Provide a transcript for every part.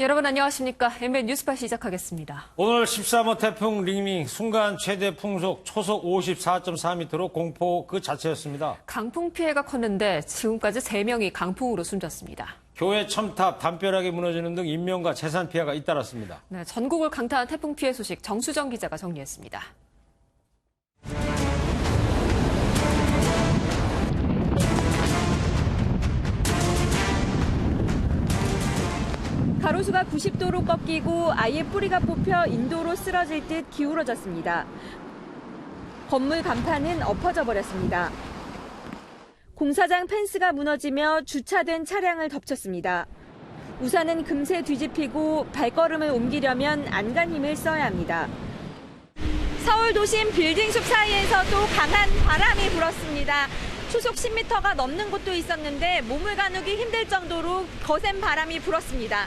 여러분 안녕하십니까? MBN 뉴스파 시작하겠습니다. 오늘 13호 태풍 링밍 순간 최대 풍속 초속 54.4m로 공포 그 자체였습니다. 강풍 피해가 컸는데 지금까지 3명이 강풍으로 숨졌습니다. 교회 첨탑 담벼락이 무너지는 등 인명과 재산 피해가 잇따랐습니다. 네, 전국을 강타한 태풍 피해 소식 정수정 기자가 정리했습니다. 가로수가 90도로 꺾이고 아예 뿌리가 뽑혀 인도로 쓰러질 듯 기울어졌습니다. 건물 간판은 엎어져 버렸습니다. 공사장 펜스가 무너지며 주차된 차량을 덮쳤습니다. 우산은 금세 뒤집히고 발걸음을 옮기려면 안간 힘을 써야 합니다. 서울 도심 빌딩 숲 사이에서도 강한 바람이 불었습니다. 초속 10m가 넘는 곳도 있었는데 몸을 가누기 힘들 정도로 거센 바람이 불었습니다.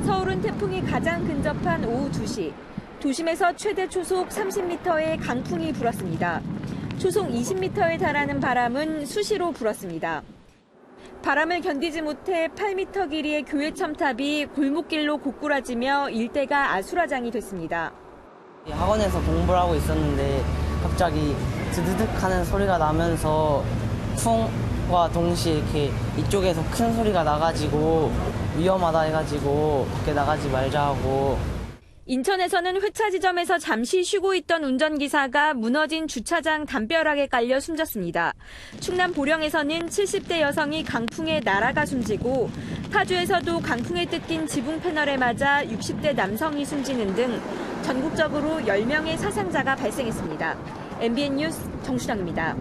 서울은 태풍이 가장 근접한 오후 2시, 도심에서 최대 초속 30m의 강풍이 불었습니다. 초속 20m에 달하는 바람은 수시로 불었습니다. 바람을 견디지 못해 8m 길이의 교회 첨탑이 골목길로 고꾸라지며 일대가 아수라장이 됐습니다. 학원에서 공부를 하고 있었는데 갑자기 드드득 하는 소리가 나면서 풍과 동시에 이렇게 이쪽에서 큰 소리가 나가지고 위험하다 해가지고 밖에 나가지 말자 하고. 인천에서는 회차 지점에서 잠시 쉬고 있던 운전기사가 무너진 주차장 담벼락에 깔려 숨졌습니다. 충남 보령에서는 70대 여성이 강풍에 날아가 숨지고 파주에서도 강풍에 뜯긴 지붕 패널에 맞아 60대 남성이 숨지는 등 전국적으로 10명의 사상자가 발생했습니다. MBN 뉴스 정수정입니다.